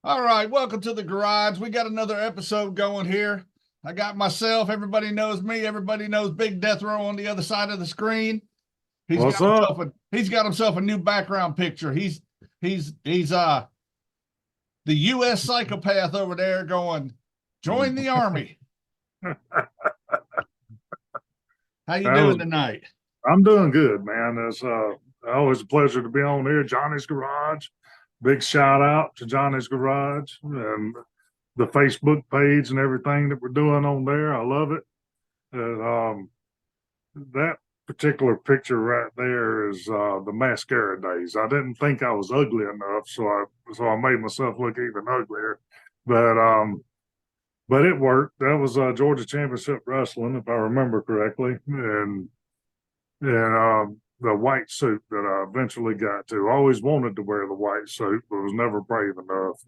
All right, welcome to the garage. We got another episode going here. I got myself. Everybody knows me. Everybody knows Big Deathrow on the other side of the screen. What's up? He's got himself a new background picture. He's the U.S. psychopath over there going, join the army. How you doing tonight? I'm doing good, man. It's always a pleasure to be on here. Johnny's Garage. Big shout out to Johnny's Garage and the Facebook page and everything that we're doing on there. I love it. That particular picture right there is the mascara days. I didn't think I was ugly enough, so I made myself look even uglier. But it worked. That was Georgia Championship Wrestling, if I remember correctly, and the white suit that I eventually got to. I always wanted to wear the white suit, but was never brave enough.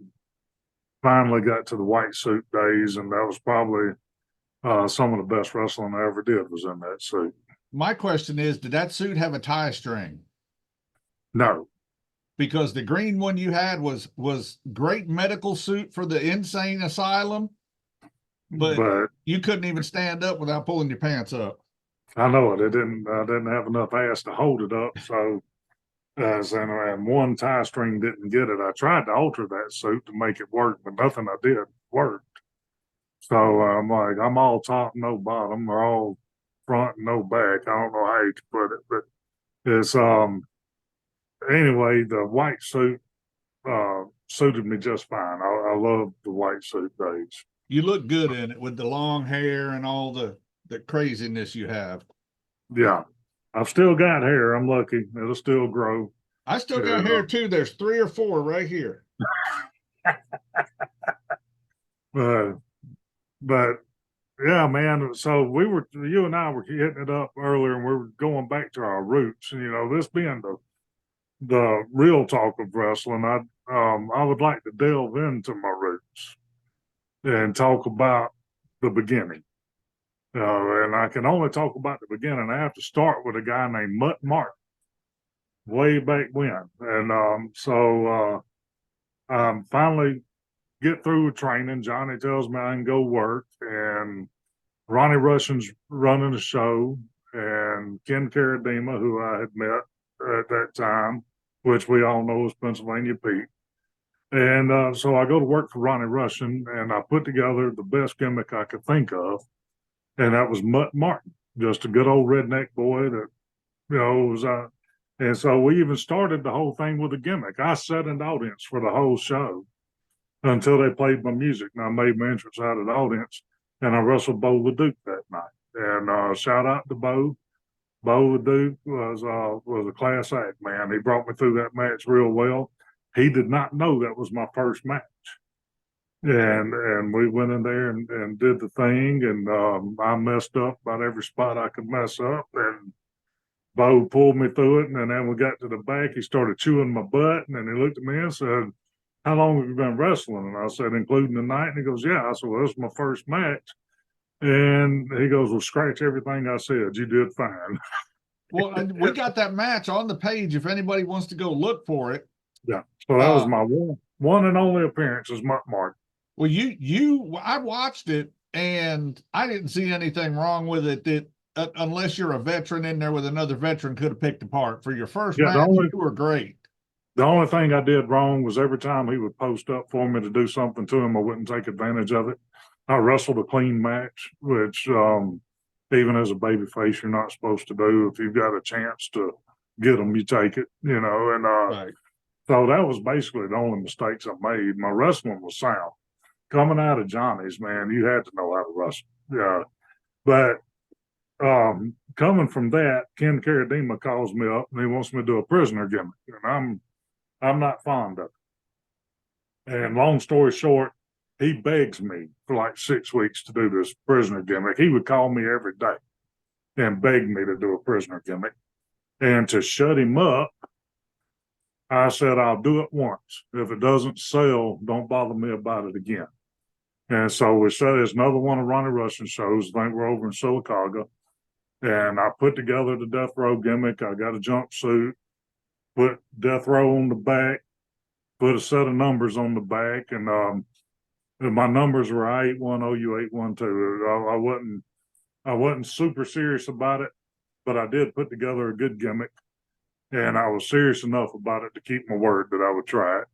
Finally got to the white suit days, and that was probably some of the best wrestling I ever did was in that suit. My question is, did that suit have a tie string? No. Because the green one you had was great medical suit for the insane asylum, but you couldn't even stand up without pulling your pants up. I know it. I didn't have enough ass to hold it up, so and one tie string didn't get it. I tried to alter that suit to make it work, but nothing I did worked. So I'm like, I'm all top, no bottom, or all front, no back. I don't know how to put it, but it's anyway. The white suit suited me just fine. I love the white suit days. You look good in it with the long hair and all the craziness you have. Yeah. I've still got hair. I'm lucky. It'll still grow. I still got hair too. There's 3 or 4 right here. But yeah, man. So you and I were hitting it up earlier, and we were going back to our roots. And, this being the real talk of wrestling, I would like to delve into my roots and talk about the beginning. And I can only talk about the beginning. I have to start with a guy named Mutt Martin, way back when. And so I finally get through with training. Johnny tells me I can go work, and Ronnie Russian's running the show, and Ken Carradima, who I had met at that time, which we all know is Pennsylvania Pete. And so I go to work for Ronnie Russian, and I put together the best gimmick I could think of. And that was Mutt Martin, just a good old redneck boy that, was and so we even started the whole thing with a gimmick. I sat in the audience for the whole show until they played my music, and I made my entrance out of the audience, and I wrestled Bo the Duke that night. And shout out to Bo. Bo the Duke was a class act, man. He brought me through that match real well. He did not know that was my first match. And we went in there and did the thing, and I messed up about every spot I could mess up, and Bo pulled me through it. And then we got to the back, he started chewing my butt, and then he looked at me and said, "How long have you been wrestling?" And I said, "Including the night." And he goes, "Yeah." I said, "Well, this is my first match." And he goes, "Well, scratch everything I said. You did fine." Well, we got that match on the page if anybody wants to go look for it. Yeah. So that was my one and only appearance as Mutt Martin. Well, I watched it, and I didn't see anything wrong with it that unless you're a veteran in there with another veteran could have picked apart. For your first match, you were great. The only thing I did wrong was every time he would post up for me to do something to him, I wouldn't take advantage of it. I wrestled a clean match, which even as a babyface, you're not supposed to do. If you've got a chance to get them, you take it, and Right. So that was basically the only mistakes I made. My wrestling was sound. Coming out of Johnny's, man, you had to know how to wrestle. Yeah, but coming from that, Ken Carradima calls me up and he wants me to do a prisoner gimmick, and I'm not fond of it. And long story short, he begs me for like 6 weeks to do this prisoner gimmick. He would call me every day and beg me to do a prisoner gimmick. And to shut him up, I said, I'll do it once. If it doesn't sell, don't bother me about it again. And so we said it's another one of Ronnie Rush's shows. I think we're over in Sylacauga. And I put together the Deathrow gimmick. I got a jumpsuit, put Deathrow on the back, put a set of numbers on the back, and my numbers were I-810, U-812. I wasn't super serious about it, but I did put together a good gimmick, and I was serious enough about it to keep my word that I would try it.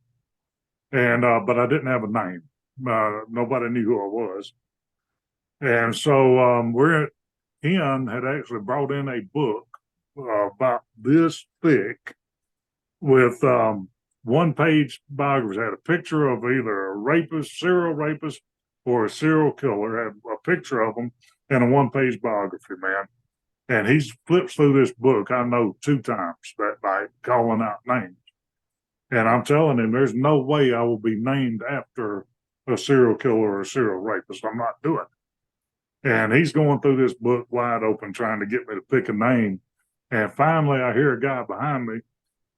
And but I didn't have a name. Nobody knew who I was. And so Ken had actually brought in a book about this thick with one-page biographies. Had a picture of either a rapist, serial rapist, or a serial killer. Had a picture of them and a one-page biography, man. And he flips through this book, I know, 2 times that night, calling out names. And I'm telling him, there's no way I will be named after a serial killer or a serial rapist. I'm not doing it. And he's going through this book wide open, trying to get me to pick a name. And finally, I hear a guy behind me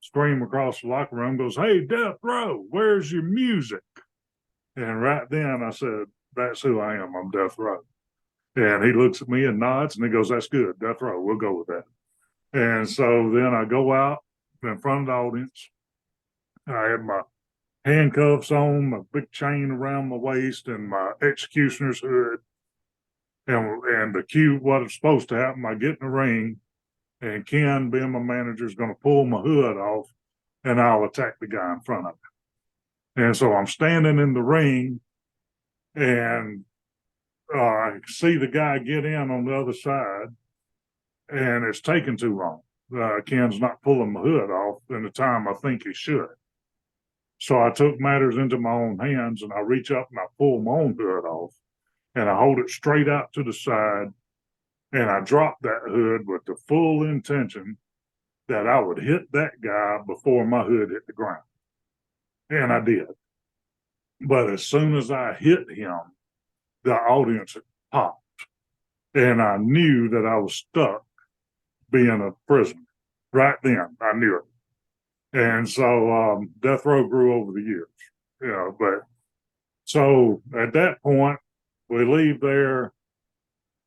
scream across the locker room, goes, "Hey, Deathrow, where's your music?" And right then I said, that's who I am. I'm Deathrow. And he looks at me and nods, and he goes, "That's good, Deathrow. We'll go with that." And so then I go out in front of the audience. I had my handcuffs on, my big chain around my waist, and my executioner's hood. And the cue, what is supposed to happen, I get in the ring, and Ken, being my manager, is going to pull my hood off, and I'll attack the guy in front of me. And so I'm standing in the ring, and I see the guy get in on the other side, and it's taking too long. Ken's not pulling my hood off in the time I think he should. So I took matters into my own hands, and I reach up and I pull my own hood off, and I hold it straight out to the side, and I drop that hood with the full intention that I would hit that guy before my hood hit the ground. And I did. But as soon as I hit him, the audience had popped. And I knew that I was stuck being a prisoner. Right then, I knew it. And so Deathrow grew over the years. But so at that point, we leave there.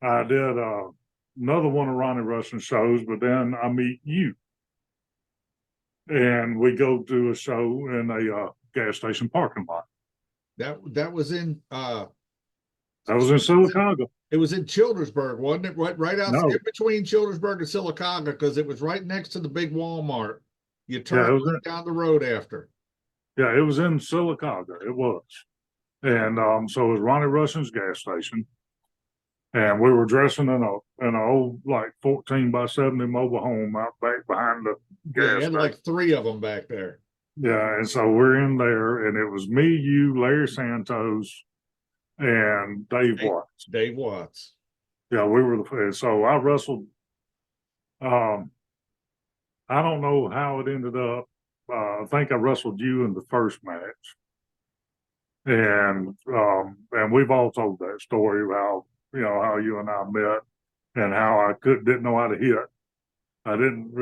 I did another one of Ronnie Rush's shows, but then I meet you. And we go to a show in a gas station parking lot. That was in Sylacauga. It was in Childersburg, wasn't it? Right out No. in between Childersburg and Sylacauga, because it was right next to the big Walmart. You turn right down the road after. Yeah, it was in Sylacauga. It was. And so it was Ronnie Rush's gas station. And we were dressing in an old like 14 by 70 mobile home out back behind the gas station. Like 3 of them back there. Yeah, and so we're in there, and it was me, you, Larry Santos, and Dave Watts. Dave Watts. Yeah, we were so I wrestled. I don't know how it ended up. I think I wrestled you in the first match, and we've all told that story how you and I met, and how I didn't know how to hit. I didn't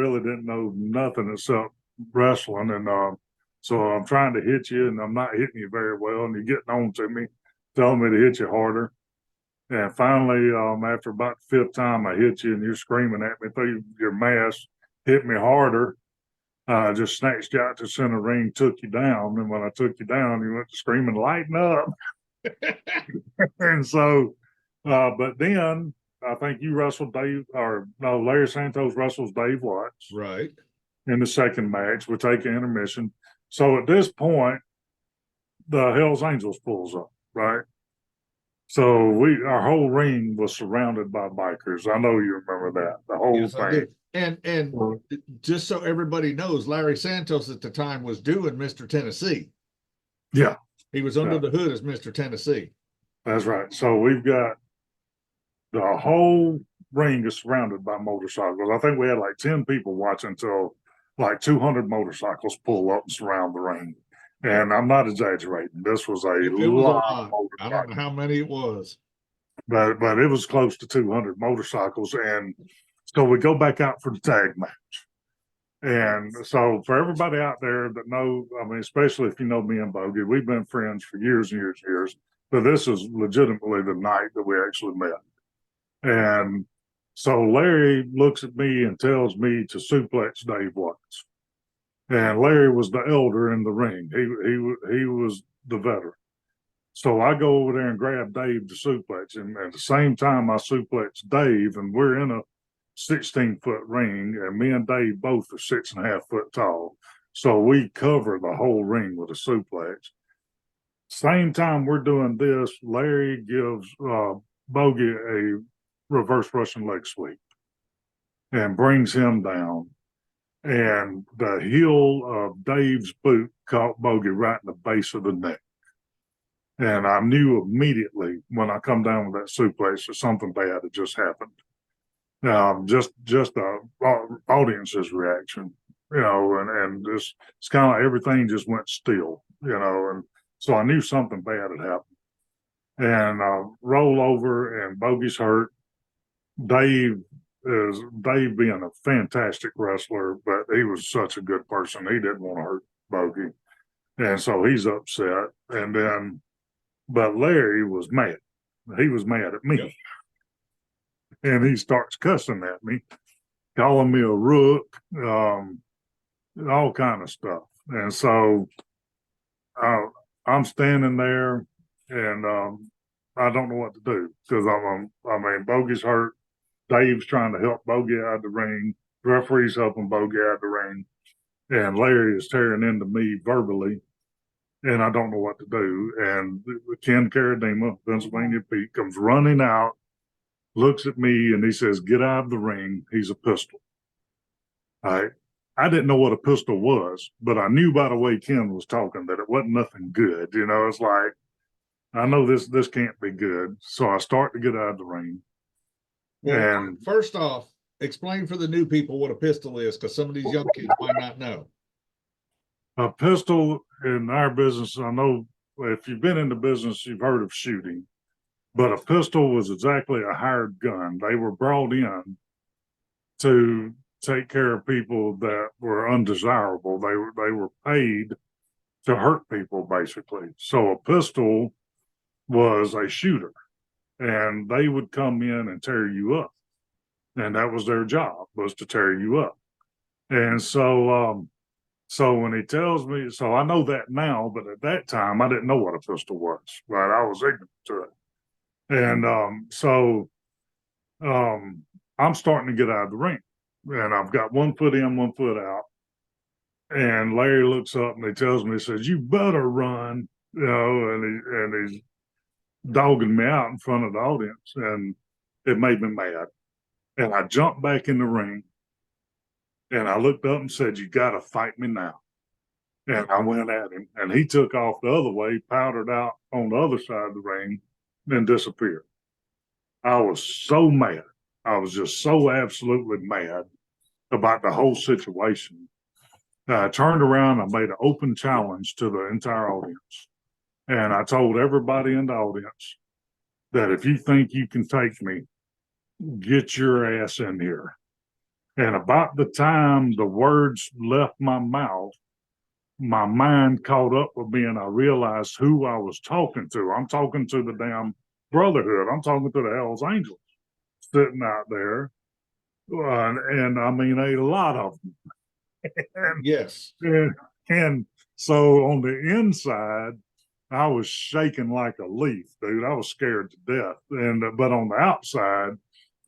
know nothing except wrestling, and so I'm trying to hit you, and I'm not hitting you very well, and you're getting on to me, telling me to hit you harder. And finally, after about the 5th time I hit you, and you're screaming at me through your mask, hit me harder. I just snatched you out to center ring, took you down, and when I took you down, you went to screaming, "Lighten up!" And so, but then I think you wrestled Larry Santos wrestles Dave Watts. Right. In the second match, we take an intermission. So at this point, the Hells Angels pulls up, right? So our whole ring was surrounded by bikers. I know you remember that, the whole thing. And just so everybody knows, Larry Santos at the time was doing Mr. Tennessee. Yeah. He was under the hood as Mr. Tennessee. That's right. So we've got The whole ring is surrounded by motorcycles. I think we had like 10 people watching until like 200 motorcycles pull up and surround the ring. And I'm not exaggerating. This was a It was a lot of lot. I don't know motorcycles, how many it was. but it was close to 200 motorcycles. And so we go back out for the tag match. And so for everybody out there that know, I mean, especially if you know me and Bogey, we've been friends for years and years and years. But this is legitimately the night that we actually met. And so Larry looks at me and tells me to suplex Dave Watts. And Larry was the elder in the ring. He was the veteran. So I go over there and grab Dave to suplex him. At the same time, I suplex Dave, and we're in a 16-foot ring, and me and Dave both are 6.5 foot tall. So we cover the whole ring with a suplex. Same time we're doing this, Larry gives Bogey a reverse Russian leg sweep and brings him down. And the heel of Dave's boot caught Bogey right in the base of the neck. And I knew immediately when I come down with that suplex that something bad had just happened. Just the audience's reaction, and just it's kind of like everything just went still, and so I knew something bad had happened. And roll over, and Bogey's hurt. Dave being a fantastic wrestler, but he was such a good person. He didn't want to hurt Bogey. And so he's upset. And then, but Larry was mad. He was mad at me. Yep. And he starts cussing at me, calling me a rook, all kind of stuff. And so I'm standing there, and I don't know what to do because Bogey's hurt. Dave's trying to help Bogey out of the ring. Referee's helping Bogey out of the ring. And Larry is tearing into me verbally, and I don't know what to do. And Ken Caradima, Pennsylvania Pete, comes running out, looks at me, and he says, "Get out of the ring. He's a pistol." I didn't know what a pistol was, but I knew by the way Ken was talking that it wasn't nothing good. It's like, I know this can't be good. So I start to get out of the ring. Well, and first off, explain for the new people what a pistol is, because some of these young kids might not know. A pistol in our business, I know if you've been in the business, you've heard of shooting, but a pistol was exactly a hired gun. They were brought in to take care of people that were undesirable. They were paid to hurt people, basically. So a pistol was a shooter, and they would come in and tear you up. And that was their job, was to tear you up. And so when he tells me, so I know that now, but at that time, I didn't know what a pistol was, right? I was ignorant to it. And I'm starting to get out of the ring, and I've got 1 foot in, 1 foot out. And Larry looks up and he tells me, he says, "You better run," and he's dogging me out in front of the audience, and it made me mad. And I jumped back in the ring, and I looked up and said, "You got to fight me now." And I went at him, and he took off the other way, powdered out on the other side of the ring, and disappeared. I was so mad. I was just so absolutely mad about the whole situation. I turned around, I made an open challenge to the entire audience. And I told everybody in the audience that if you think you can take me, get your ass in here. And about the time the words left my mouth, my mind caught up with me, and I realized who I was talking to. I'm talking to the damn Brotherhood. I'm talking to the Hells Angels sitting out there. And I mean, a lot of them. And, yes. And so on the inside, I was shaking like a leaf, dude. I was scared to death. But on the outside,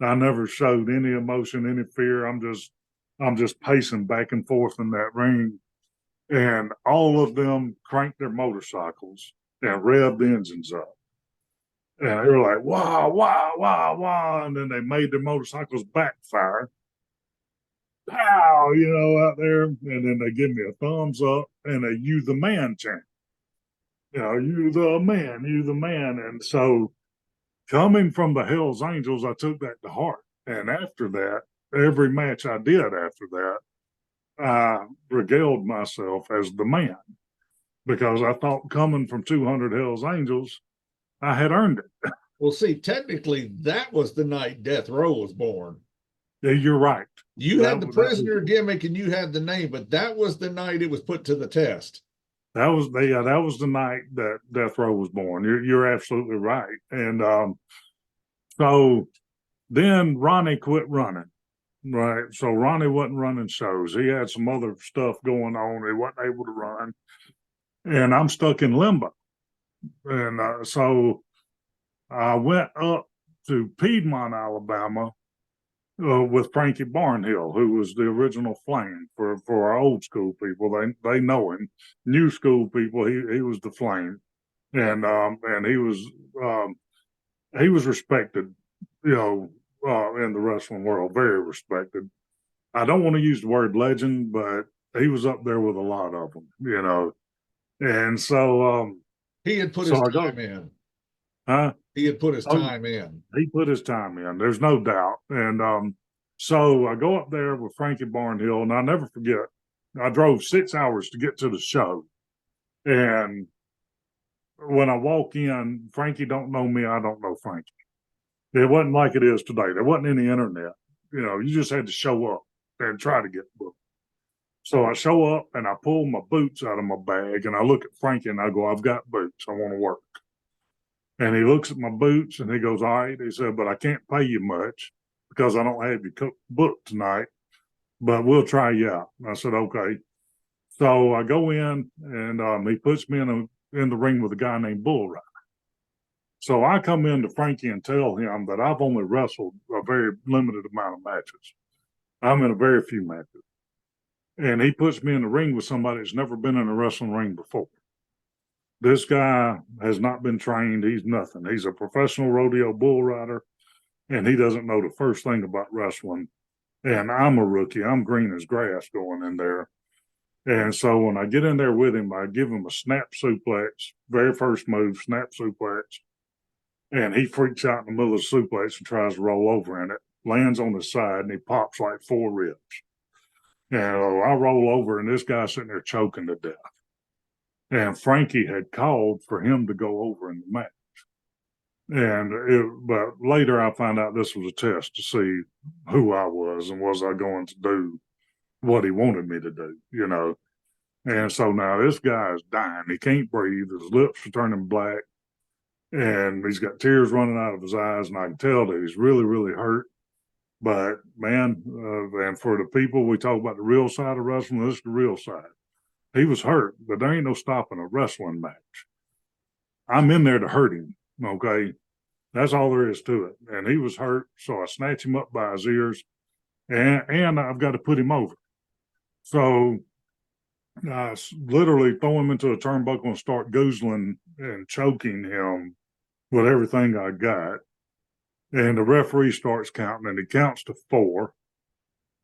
I never showed any emotion, any fear. I'm just pacing back and forth in that ring. And all of them cranked their motorcycles and revved the engines up. And they were like, "Wow, wow, wow, wow." And then they made their motorcycles backfire. Pow, out there. And then they give me a thumbs up and a "You the man" chant. "You the man, you the man." And so Coming from the Hells Angels, I took that to heart. And after that, every match I did after that, I regaled myself as the man because I thought coming from 200 Hells Angels, I had earned it. Well, see, technically, that was the night Deathrow was born. Yeah, you're right. You had the prisoner gimmick and you had the name, but that was the night it was put to the test. That was the night that Deathrow was born. You're absolutely right. And so then Ronnie quit running. Right. So Ronnie wasn't running shows. He had some other stuff going on. He wasn't able to run. And I'm stuck in limbo. And so I went up to Piedmont, Alabama, with Frankie Barnhill, who was the original Flame for our old school people. They know him. New school people, he was the Flame, and he was respected, in the wrestling world, very respected. I don't want to use the word legend, but he was up there with a lot of them, And so he had put his time in. Huh? He had put his time in. He put his time in. There's no doubt. And so I go up there with Frankie Barnhill, and I'll never forget. I drove 6 hours to get to the show, and when I walk in, Frankie don't know me. I don't know Frankie. It wasn't like it is today. There wasn't any internet. You just had to show up and try to get booked. So I show up and I pull my boots out of my bag and I look at Frankie and I go, I've got boots. I want to work. And he looks at my boots and he goes, all right. He said, but I can't pay you much because I don't have you booked tonight, but we'll try you out. I said, okay. So I go in and he puts me in the ring with a guy named Bull Rider. So I come in to Frankie and tell him that I've only wrestled a very limited amount of matches. I'm in a very few matches. And he puts me in the ring with somebody that's never been in a wrestling ring before. This guy has not been trained. He's nothing. He's a professional rodeo bull rider, and he doesn't know the first thing about wrestling. And I'm a rookie. I'm green as grass going in there. And so when I get in there with him, I give him a snap suplex, very first move, snap suplex. And he freaks out in the middle of the suplex and tries to roll over in it, lands on his side, and he pops like 4 ribs. And I roll over, and this guy's sitting there choking to death. And Frankie had called for him to go over in the match. But later I found out this was a test to see who I was and was I going to do what he wanted me to do, And so now this guy is dying. He can't breathe. His lips are turning black. And he's got tears running out of his eyes. And I can tell that he's really, really hurt. But, man, and for the people, we talk about the real side of wrestling, this is the real side. He was hurt, but there ain't no stopping a wrestling match. I'm in there to hurt him, okay? That's all there is to it. And he was hurt, so I snatch him up by his ears, and I've got to put him over. So I literally throw him into a turnbuckle and start goozling and choking him with everything I got. And the referee starts counting, and he counts to 4,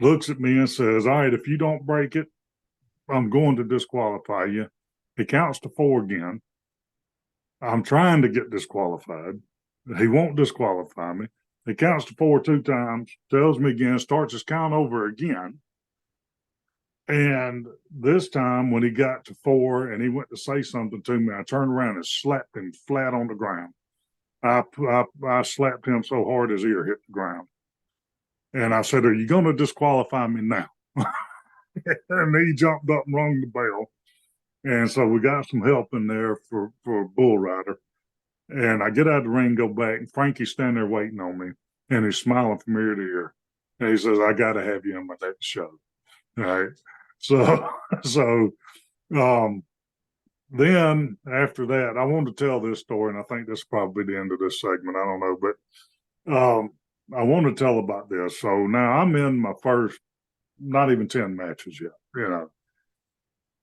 looks at me and says, all right, if you don't break it, I'm going to disqualify you. He counts to 4 again. I'm trying to get disqualified. He won't disqualify me. He counts to 4 2 times, tells me again, starts his count over again. And this time when he got to 4 and he went to say something to me, I turned around and slapped him flat on the ground. I slapped him so hard his ear hit the ground. And I said, are you going to disqualify me now? And he jumped up and rung the bell. And so we got some help in there for Bull Rider. And I get out of the ring, go back, and Frankie's standing there waiting on me. And he's smiling from ear to ear. And he says, I got to have you on my next show. All right. So then after that, I wanted to tell this story, and I think this is probably the end of this segment. I don't know, but I want to tell about this. So now I'm in my first, not even 10 matches yet,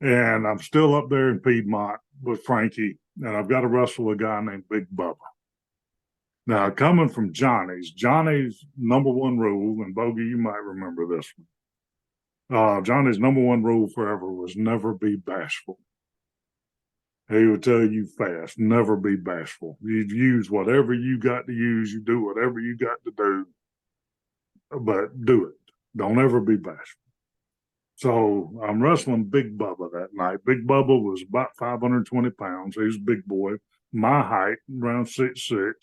and I'm still up there in Piedmont with Frankie, and I've got to wrestle a guy named Big Bubba. Now, coming from Johnny's number 1 rule, and Bogey, you might remember this one. Johnny's number 1 rule forever was never be bashful. He would tell you fast, never be bashful. You use whatever you got to use. You do whatever you got to do, but do it. Don't ever be bashful. So I'm wrestling Big Bubba that night. Big Bubba was about 520 pounds. He was a big boy, my height, around 6'6".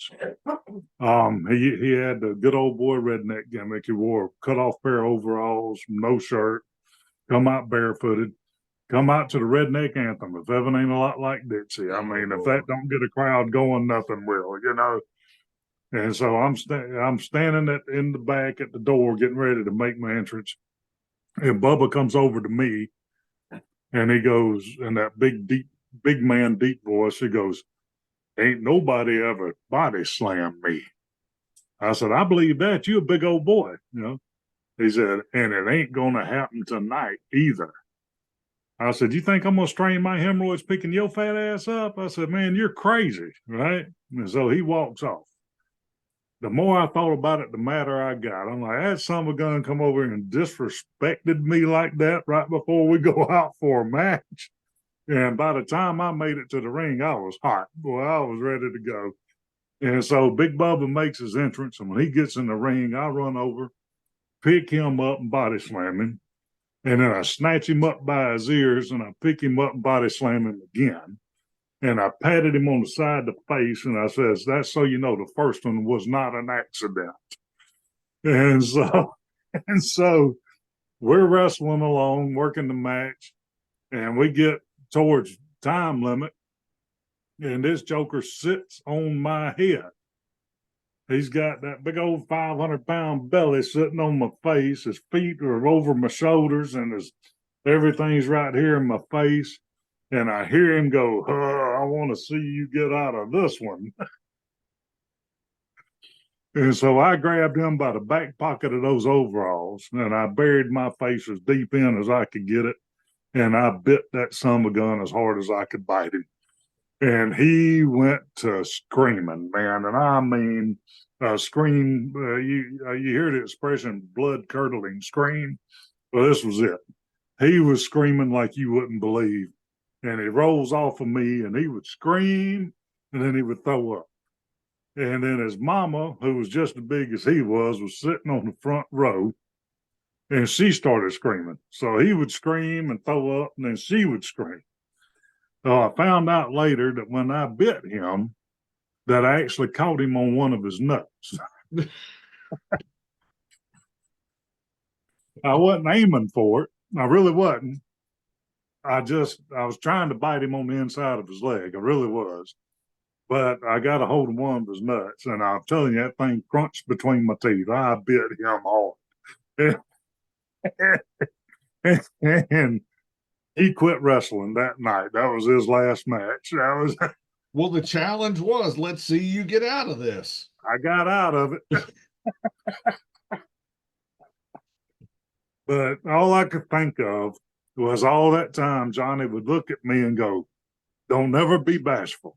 He had the good old boy redneck gimmick. He wore a cut off pair of overalls, no shirt, come out barefooted, come out to the redneck anthem. If heaven ain't a lot like Dixie, I mean, if that don't get a crowd going, nothing will, you know. And so I'm standing in the back at the door, getting ready to make my entrance. And Bubba comes over to me and he goes, in that big man, deep voice, he goes, "Ain't nobody ever body slammed me." I said, "I believe that. You a big old boy, you know." He said, "And it ain't going to happen tonight either." I said, "You think I'm going to strain my hemorrhoids picking your fat ass up?" I said, "Man, you're crazy," right? And so he walks off. The more I thought about it, the madder I got. I'm like, that son of a gun come over and disrespected me like that right before we go out for a match. And by the time I made it to the ring, I was hot. Boy, I was ready to go. And so Big Bubba makes his entrance. And when he gets in the ring, I run over, pick him up and body slam him. And then I snatch him up by his ears and I pick him up and body slam him again. And I patted him on the side of the face and I says, "That's so you know the first one was not an accident." And so we're wrestling along, working the match, and we get towards time limit, and this joker sits on my head. He's got that big old 500-pound belly sitting on my face. His feet are over my shoulders, and everything's right here in my face. And I hear him go, "I want to see you get out of this one." And so I grabbed him by the back pocket of those overalls, and I buried my face as deep in as I could get it. And I bit that son of a gun as hard as I could bite him. And he went to screaming, man. And I mean, scream, you hear the expression blood curdling scream. Well, this was it. He was screaming like you wouldn't believe. And he rolls off of me and he would scream and then he would throw up. And then his mama, who was just as big as he was sitting on the front row and she started screaming. So he would scream and throw up and then she would scream. So I found out later that when I bit him, that I actually caught him on one of his nuts. I wasn't aiming for it. I really wasn't. I was trying to bite him on the inside of his leg. I really was. But I got a hold of one of his nuts, and I'm telling you, that thing crunched between my teeth. I bit him hard. And he quit wrestling that night. That was his last match. Well, the challenge was, let's see you get out of this. I got out of it. But all I could think of was all that time Johnny would look at me and go, "Don't never be bashful."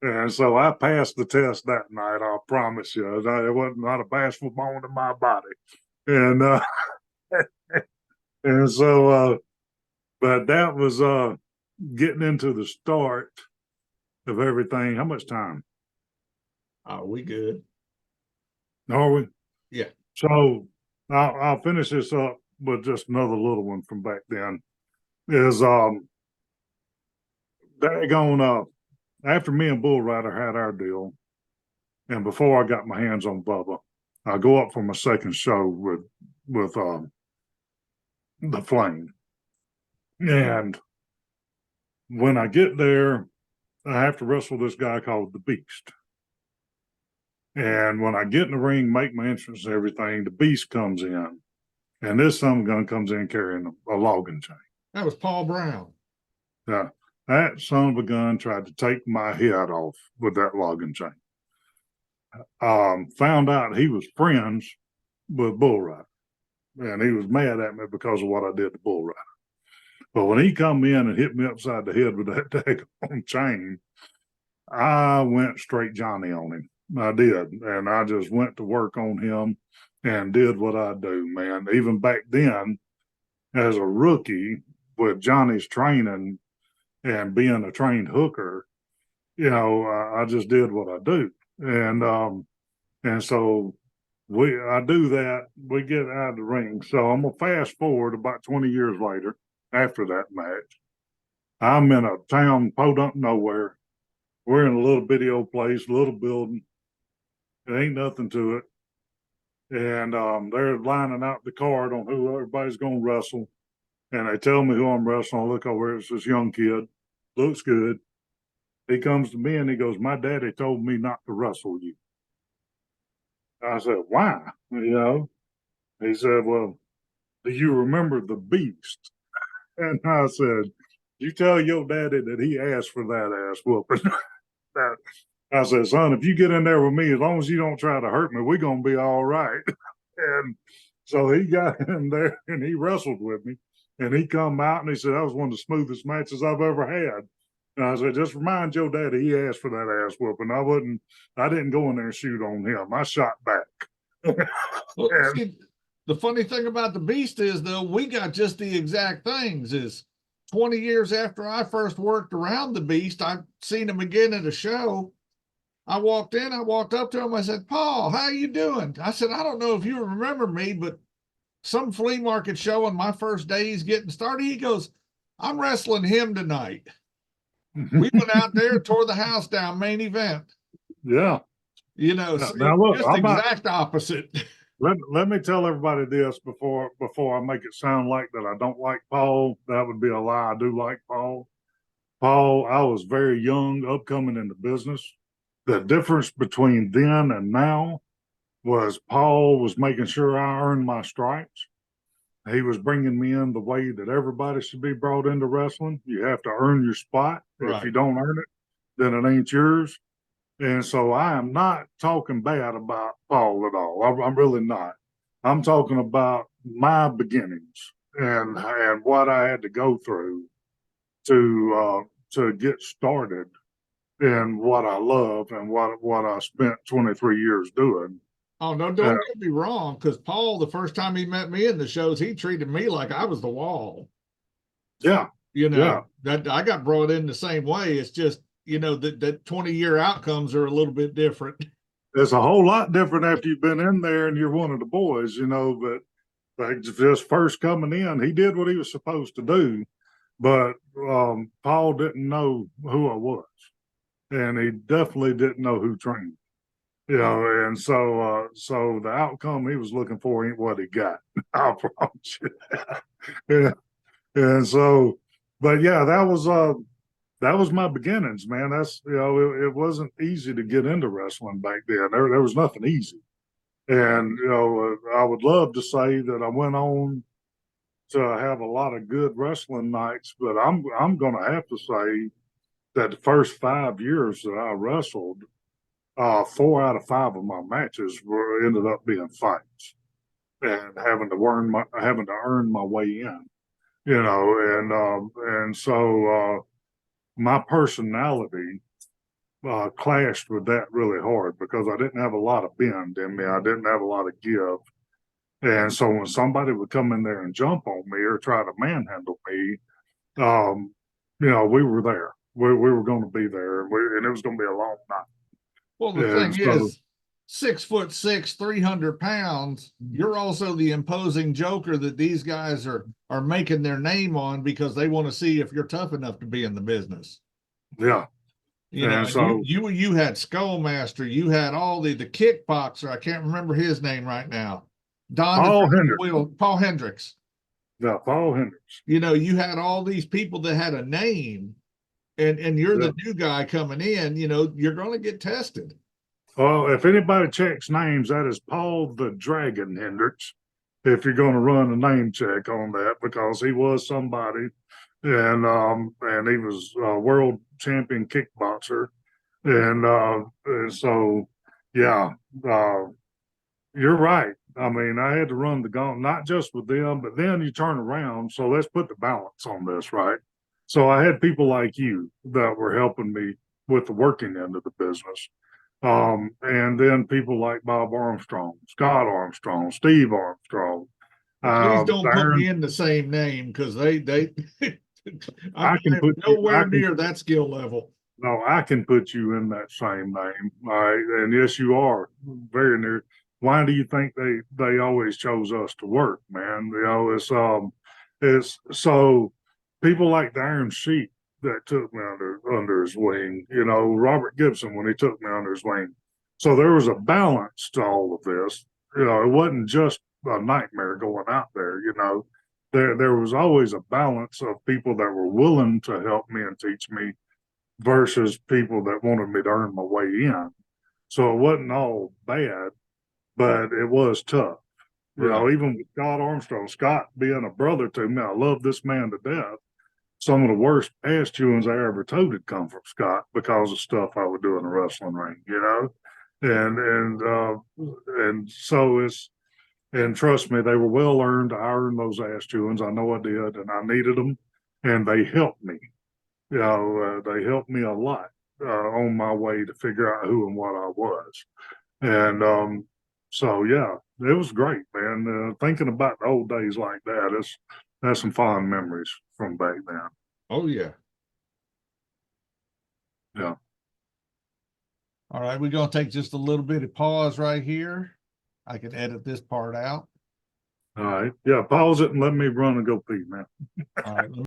And so I passed the test that night, I'll promise you. It wasn't not a bashful bone in my body. And and so but that was getting into the start of everything. How much time? Are we good? Are we? Yeah. So I'll finish this up with just another little one from back then. Is daggone after me and Bull Rider had our deal, and before I got my hands on Bubba, I go up for my second show with the Flame. And when I get there, I have to wrestle this guy called the Beast. And when I get in the ring, make my entrance and everything, the Beast comes in. And this son of a gun comes in carrying a logging chain. That was Paul Brown. Yeah. That son of a gun tried to take my head off with that logging chain. Found out he was friends with Bull Rider. And he was mad at me because of what I did to Bull Rider. But when he come in and hit me upside the head with that daggone chain, I went straight Johnny on him. I did. And I just went to work on him and did what I do, man. Even back then, as a rookie with Johnny's training, and being a trained hooker, I just did what I do. And so I do that. We get out of the ring. So I'm gonna fast forward about 20 years later after that match. I'm in a town podunk nowhere. We're in a little bitty old place, little building. There ain't nothing to it. And they're lining out the card on who everybody's gonna wrestle. And they tell me who I'm wrestling. I look over, it's this young kid, looks good. He comes to me and he goes, "My daddy told me not to wrestle you." I said, "Why?" He said, "Well, do you remember the Beast?" And I said, "You tell your daddy that he asked for that ass whooping." I said, "Son, if you get in there with me, as long as you don't try to hurt me, we're going to be all right." And so he got in there and he wrestled with me. And he come out and he said, "That was one of the smoothest matches I've ever had." And I said, "Just remind your daddy he asked for that ass whooping. I didn't go in there and shoot on him. I shot back." Well, see, the funny thing about the Beast is, though, we got just the exact things. Is 20 years after I first worked around the Beast, I seen him again at a show. I walked in, I walked up to him, I said, "Paul, how you doing?" I said, "I don't know if you remember me, but some flea market show on my first day he's getting started." He goes, "I'm wrestling him tonight." We went out there, tore the house down, main event. Yeah. Now look, just exact opposite. Let me tell everybody this before I make it sound like that I don't like Paul. That would be a lie. I do like Paul. Paul, I was very young, upcoming in the business. The difference between then and now was Paul was making sure I earned my stripes. He was bringing me in the way that everybody should be brought into wrestling. You have to earn your spot. Right. If you don't earn it, then it ain't yours. And so I am not talking bad about Paul at all. I'm really not. I'm talking about my beginnings and what I had to go through to get started in what I love and what I spent 23 years doing. Oh, no, don't get me wrong, because Paul, the first time he met me in the shows, he treated me like I was the wall. Yeah. That I got brought in the same way. It's just, that 20-year outcomes are a little bit different. It's a whole lot different after you've been in there and you're one of the boys, but like just first coming in, he did what he was supposed to do. But Paul didn't know who I was. And he definitely didn't know who trained. And so the outcome he was looking for ain't what he got. I promise you. Yeah. And so, but yeah, that was my beginnings, man. That's it wasn't easy to get into wrestling back then. There was nothing easy. And I would love to say that I went on to have a lot of good wrestling nights, but I'm gonna have to say that the first 5 years that I wrestled, 4 out of 5 of my matches ended up being fights and having to earn my way in, and so my personality clashed with that really hard because I didn't have a lot of bend in me. I didn't have a lot of give. And so when somebody would come in there and jump on me or try to manhandle me, we were there. We were going to be there, and it was going to be a long night. Well, the thing is, 6'6", 300 pounds. You're also the imposing joker that these guys are making their name on because they want to see if you're tough enough to be in the business. Yeah. So you had Skullmaster, you had all the kickboxer. I can't remember his name right now. Paul Hendricks. Paul Hendricks. Yeah, Paul Hendricks. You had all these people that had a name, and you're the new guy coming in. You're going to get tested. Well, if anybody checks names, that is Paul the Dragon Hendricks. If you're going to run a name check on that, because he was somebody, and he was a world champion kickboxer, and so yeah, you're right. I mean, I had to run the gauntlet, not just with them, but then you turn around. So let's put the balance on this, right? So I had people like you that were helping me with the working end of the business. And then people like Bob Armstrong, Scott Armstrong, Steve Armstrong. Please don't put me in the same name because they I can put you, nowhere near that skill level. no, I can put you in that same name. All right. And yes, you are very near. Why do you think they always chose us to work, man? You know, it's so people like the Iron Sheik that took me under his wing, you know, Robert Gibson when he took me under his wing. So there was a balance to all of this. You know, it wasn't just a nightmare going out there, you know. There was always a balance of people that were willing to help me and teach me versus people that wanted me to earn my way in. So it wasn't all bad, but it was tough. You know, even with Scott Armstrong, Scott being a brother to me, I love this man to death. Some of the worst ass chewings I ever told had come from Scott because of stuff I would do in the wrestling ring, you know? And so it's, and trust me, they were well earned. I earned those ass chewings. I know I did, and I needed them, and they helped me. You know, they helped me a lot on my way to figure out who and what I was. And so, yeah, it was great, man. Thinking about the old days like that, that's some fond memories from back then. Oh, yeah. Yeah. All right, we're going to take just a little bit of pause right here. I can edit this part out. All right. Yeah, pause it and let me run and go pee, man. All right, let